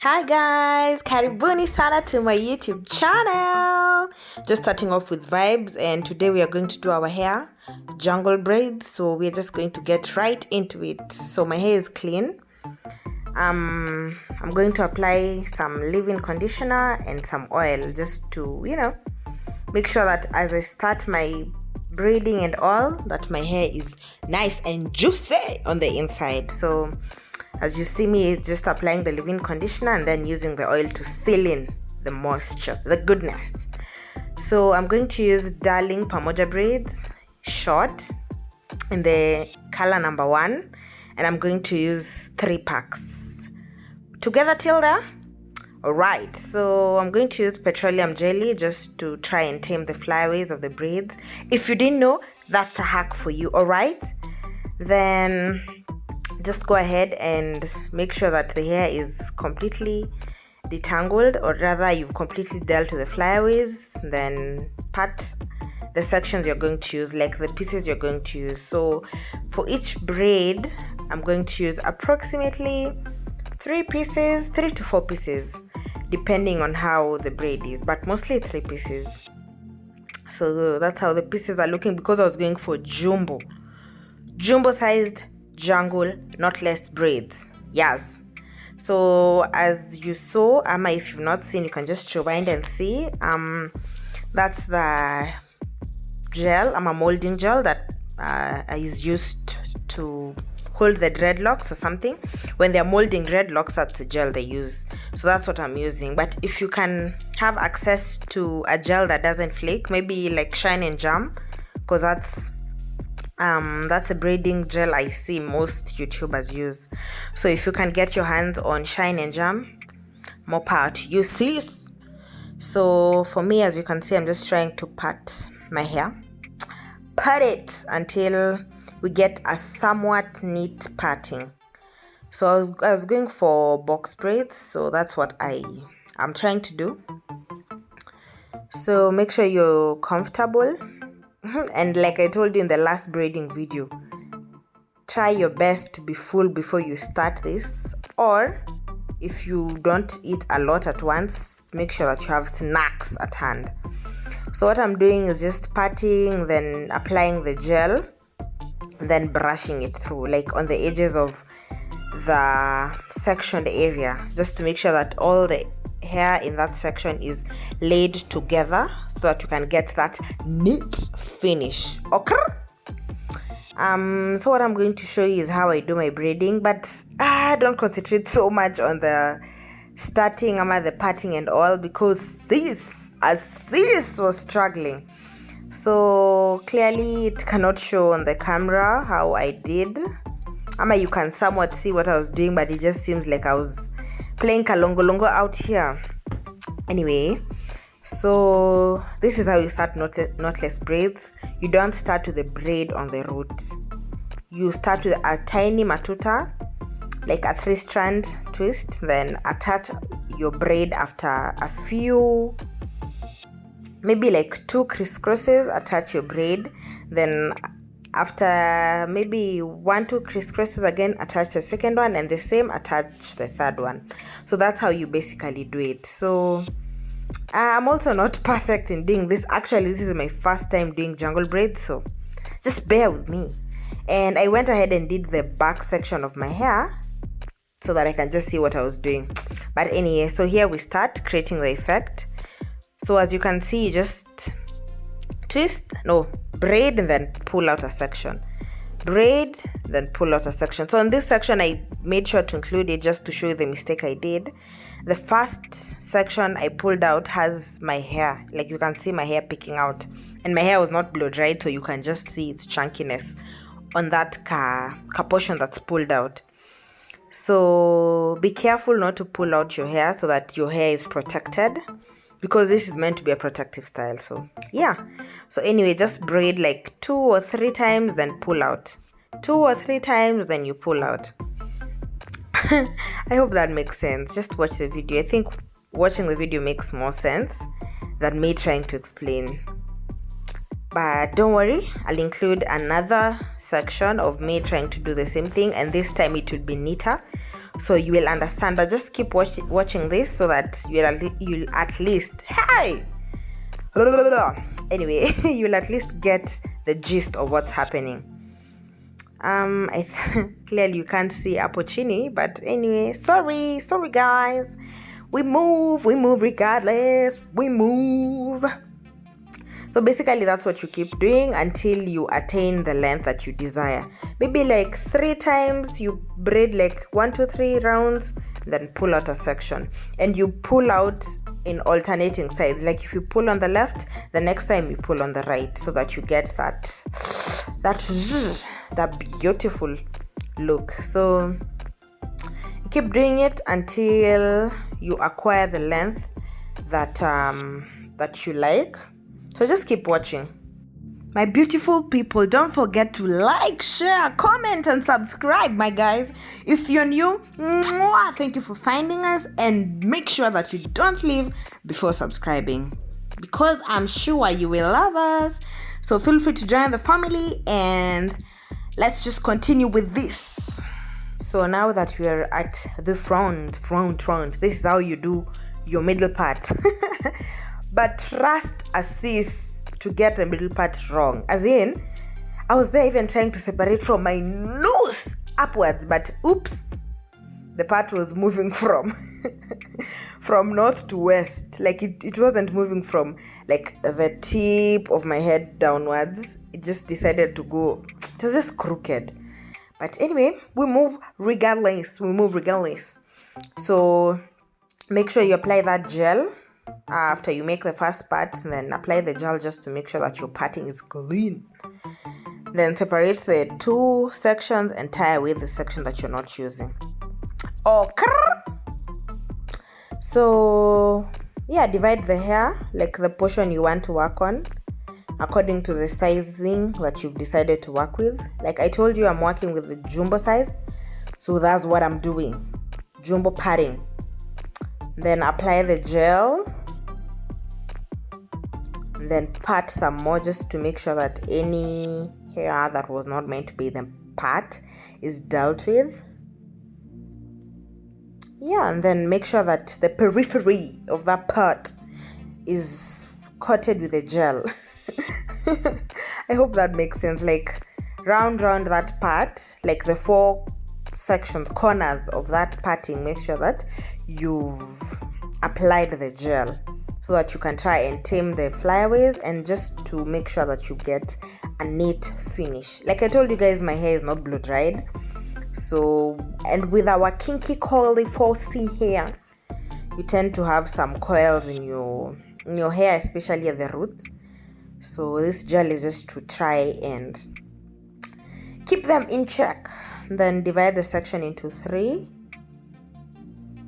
Hi guys, karibuni sana to my YouTube channel. Just starting off with vibes, and today we are going to do our hair jungle braids. So we're just going to get right into it. So my hair is clean. I'm going to apply some leave-in conditioner and some oil just to make sure that as I start my braiding and all, that my hair is nice and juicy on the inside. So as you see me, it's just applying the leave-in conditioner and then using the oil to seal in the moisture, the goodness. So I'm going to use Darling Pamoja braids, short, in the color number 1, and I'm going to use 3 packs. Together till there? Alright, so I'm going to use petroleum jelly just to try and tame the flyaways of the braids. If you didn't know, that's a hack for you, alright? Then just go ahead and make sure that the hair is completely detangled, or rather you've completely dealt with the flyaways. Then part the sections you're going to use, like the pieces you're going to use. So for each braid, I'm going to use approximately 3 to 4 pieces, depending on how the braid is, but mostly 3 pieces. So that's how the pieces are looking, because I was going for jumbo sized jungle knotless braids. Yes. So as you saw, if you've not seen, you can just rewind and see. That's the gel, molding gel that is used to hold the dreadlocks or something. When they're molding dreadlocks, that's the gel they use. So that's what I'm using. But if you can have access to a gel that doesn't flake, maybe like Shine and Jam, because that's a braiding gel I see most YouTubers use. So if you can get your hands on Shine and Jam, more power to you, sis. So for me, as you can see, I'm just trying to pat my hair. Pat it until we get a somewhat neat patting. So I was going for box braids, so that's what I'm trying to do. So make sure you're comfortable. And like I told you in the last braiding video, try your best to be full before you start this, or if you don't eat a lot at once, make sure that you have snacks at hand. So what I'm doing is just patting, then applying the gel, then brushing it through, like on the edges of the sectioned area, just to make sure that all the hair in that section is laid together so that you can get that neat finish. Okay. So what I'm going to show you is how I do my braiding, but I don't concentrate so much on the starting the parting and all, because sis was struggling. So clearly it cannot show on the camera how I did. You can somewhat see what I was doing, but it just seems like I was playing kalongolongo out here. Anyway, so this is how you start knotless braids. You don't start with the braid on the root. You start with a tiny matuta, like a 3-strand twist, then attach your braid after a few, maybe like 2 crisscrosses. Attach your braid, then after maybe 1-2 crisscrosses again, attach the second one, and the same, attach the third one. So that's how you basically do it. So I'm also not perfect in doing this. Actually, this is my first time doing jungle braids, so just bear with me. And I went ahead and did the back section of my hair so that I can just see what I was doing. But anyway, so here we start creating the effect. So as you can see, you just braid and then pull out a section. Braid, then pull out a section. So in this section, I made sure to include it just to show you the mistake I did. The first section I pulled out has my hair. Like you can see my hair picking out. And my hair was not blow dried, so you can just see its chunkiness on that portion that's pulled out. So be careful not to pull out your hair so that your hair is protected, because this is meant to be a protective style. So yeah, so anyway, just braid like 2 or 3 times, then pull out. 2 or 3 times, then you pull out. I hope that makes sense. Just watch the video. I think watching the video makes more sense than me trying to explain. But don't worry, I'll include another section of me trying to do the same thing, and this time it would be neater. so you will understand. But just keep watching this so that you'll at least, hey, anyway, you'll at least get the gist of what's happening. Clearly you can't see Apocini, but anyway, sorry guys. We move regardless. We move. So basically that's what you keep doing until you attain the length that you desire. Maybe like 3 times you braid like 1, 2, 3 rounds, then pull out a section, and you pull out in alternating sides. Like if you pull on the left, the next time you pull on the right, so that you get that beautiful look. So you keep doing it until you acquire the length that you like. So just keep watching. My beautiful people, don't forget to like, share, comment, and subscribe, my guys. If you're new, thank you for finding us, and make sure that you don't leave before subscribing, because I'm sure you will love us. So feel free to join the family, and let's just continue with this. So now that we are at the front, this is how you do your middle part. But trust assist to get the middle part wrong. As in, I was there even trying to separate from my nose upwards, but oops, the part was moving from north to west. Like it wasn't moving from like the tip of my head downwards. It just decided to go. It was just crooked. But anyway, we move regardless. So make sure you apply that gel after you make the first part, and then apply the gel just to make sure that your parting is clean. Then separate the 2 sections and tie away the section that you're not using. Okay. So yeah, divide the hair, like the portion you want to work on, according to the sizing that you've decided to work with. Like I told you, I'm working with the jumbo size, so that's what I'm doing, jumbo parting. Then apply the gel, then part some more just to make sure that any hair that was not meant to be the part is dealt with. Yeah, and then make sure that the periphery of that part is coated with the gel. I hope that makes sense. Like round that part, like the 4 sections, corners of that parting, make sure that you've applied the gel so that you can try and tame the flyaways, and just to make sure that you get a neat finish. Like I told you guys, my hair is not blow dried. So, and with our kinky coily 4C hair, you tend to have some coils in your hair, especially at the roots. So this gel is just to try and keep them in check. Then divide the section into 3.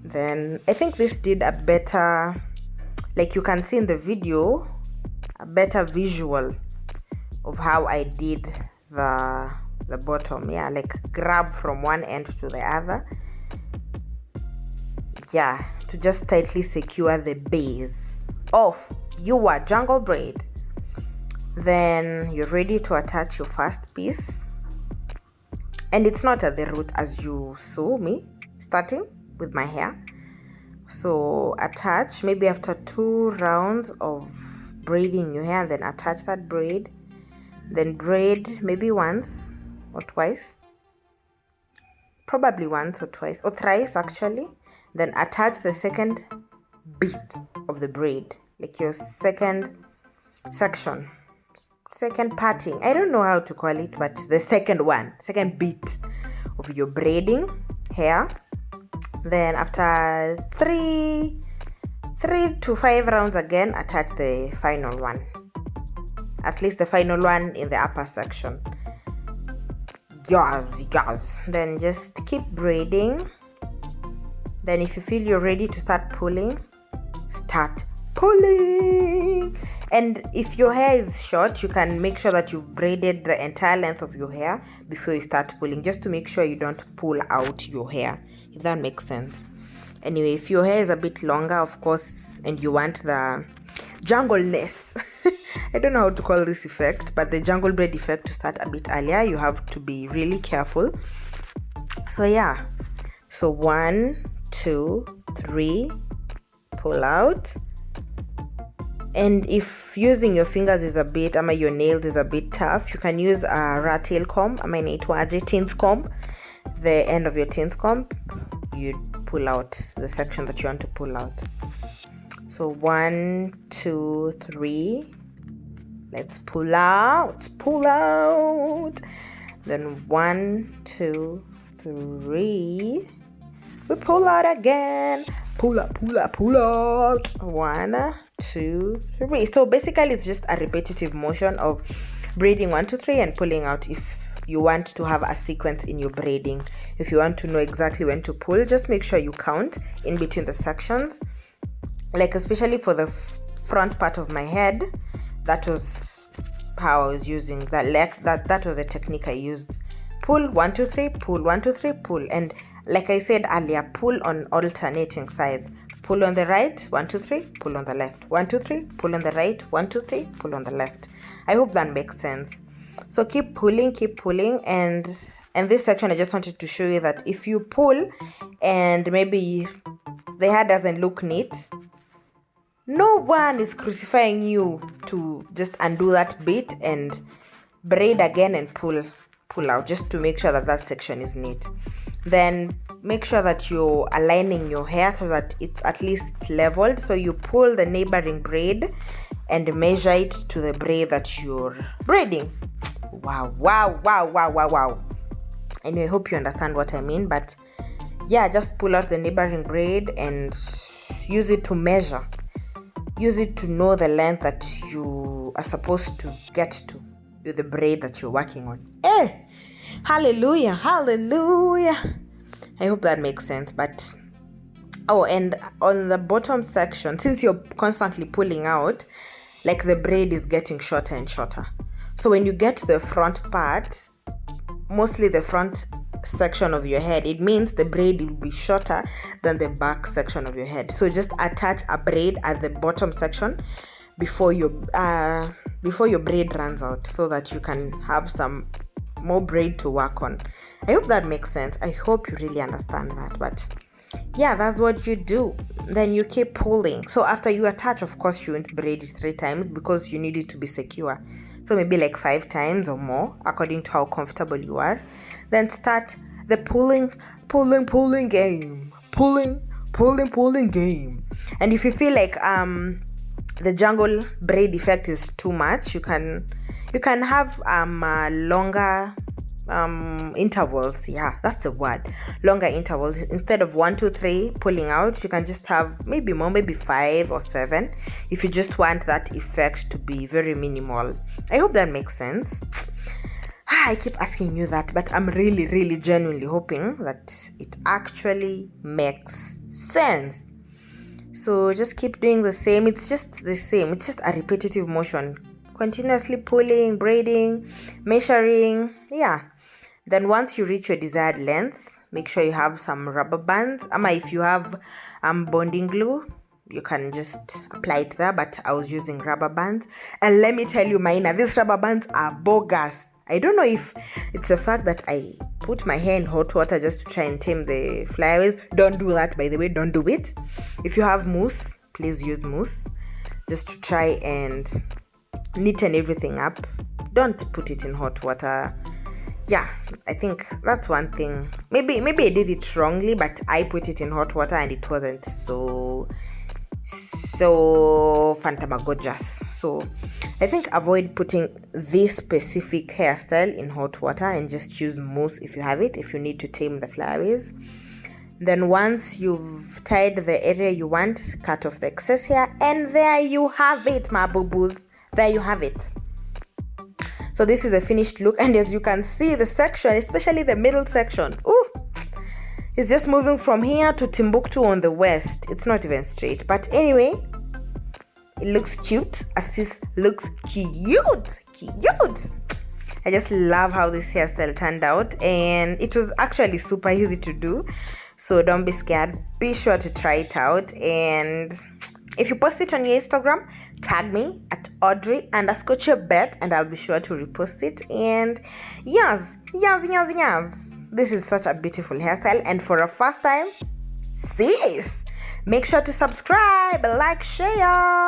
Then I think this did a better, like you can see in the video, a better visual of how I did the bottom. Yeah, like grab from one end to the other. Yeah, to just tightly secure the base of your jungle braid. Then you're ready to attach your first piece, and it's not at the root as you saw me starting with my hair. So attach maybe after 2 rounds of braiding your hair, and then attach that braid. Then braid maybe once or twice, probably once or twice or thrice actually. Then attach the second bit of the braid, like your second section, second parting, I don't know how to call it, but the second bit of your braiding hair. Then after 3 to 5 rounds again, attach the final one, at least the final one in the upper section. Yes. Then just keep braiding. Then if you feel you're ready to start pulling, start pulling. And if your hair is short, you can make sure that you've braided the entire length of your hair before you start pulling, just to make sure you don't pull out your hair, if that makes sense. Anyway, if your hair is a bit longer, of course, and you want the jungleness, I don't know how to call this effect, but the jungle braid effect to start a bit earlier, you have to be really careful. So yeah, So 1, 2, 3, pull out. And if using your fingers is a bit, your nails is a bit tough, you can use a rat tail comb, tins comb. The end of your tins comb, you pull out the section that you want to pull out. So 1, 2, 3. Let's pull out. Then 1, 2, 3. We pull out again. Pull out. 1, 2, 3. So basically it's just a repetitive motion of braiding 1, 2, 3 and pulling out. If you want to have a sequence in your braiding, if you want to know exactly when to pull, just make sure you count in between the sections. Like especially for the front part of my head, that was how I was using that. That was a technique I used. Pull 1, 2, 3, pull 1, 2, 3, pull. And like I said earlier, pull on alternating sides. Pull on the right, 1, 2, 3, pull on the left. 1, 2, 3, pull on the right, 1, 2, 3, pull on the left. I hope that makes sense. So keep pulling, and this section I just wanted to show you that if you pull and maybe the hair doesn't look neat, no one is crucifying you to just undo that bit and braid again and pull out, just to make sure that section is neat. Then make sure that you're aligning your hair so that it's at least leveled. So you pull the neighboring braid and measure it to the braid that you're braiding. Wow. Anyway, I hope you understand what I mean, but yeah, just pull out the neighboring braid and use it to measure. Use it to know the length that you are supposed to get to with the braid that you're working on. Hallelujah. I hope that makes sense. But and on the bottom section, since you're constantly pulling out, like the braid is getting shorter and shorter. So when you get to the front part, mostly the front section of your head, it means the braid will be shorter than the back section of your head. So just attach a braid at the bottom section before your braid runs out, so that you can have some more braid to work on. I hope that makes sense. I hope you really understand that. But yeah, that's what you do. Then you keep pulling. So after you attach, of course you won't braid it 3 times because you need it to be secure. So maybe like 5 times or more, according to how comfortable you are. Then start the pulling game. Pulling game. And if you feel like the jungle braid effect is too much, you can have longer intervals. Yeah, that's the word. Longer intervals. Instead of 1, 2, 3 pulling out, you can just have maybe more, maybe 5 or 7, if you just want that effect to be very minimal. I hope that makes sense. I keep asking you that, but I'm really genuinely hoping that it actually makes sense. So just keep doing the same. It's just the same. It's just a repetitive motion, continuously pulling, braiding, measuring. Yeah. Then once you reach your desired length, make sure you have some rubber bands. If you have bonding glue, you can just apply it there, but I was using rubber bands. And let me tell you, Maina, these rubber bands are bogus. I don't know if it's the fact that I put my hair in hot water just to try and tame the flyaways. Don't do that, by the way. Don't do it. If you have mousse, please use mousse just to try and neaten everything up. Don't put it in hot water. Yeah, I think that's one thing. Maybe I did it wrongly, but I put it in hot water and it wasn't so fantamagorgeous. So I think avoid putting this specific hairstyle in hot water and just use mousse if you have it, if you need to tame the flyaways. Then once you've tied the area you want, cut off the excess hair, and there you have it, my boo-boos. There you have it. So this is the finished look, and as you can see, the section, especially the middle section, it's just moving from here to Timbuktu on the west. It's not even straight, but anyway, it looks cute. Assis looks cute. I just love how this hairstyle turned out, and it was actually super easy to do. So don't be scared. Be sure to try it out, and if you post it on your Instagram, tag me at @Audrey_Chebet, and I'll be sure to repost it. And yes, this is such a beautiful hairstyle, and for a first time sis, make sure to subscribe, like, share.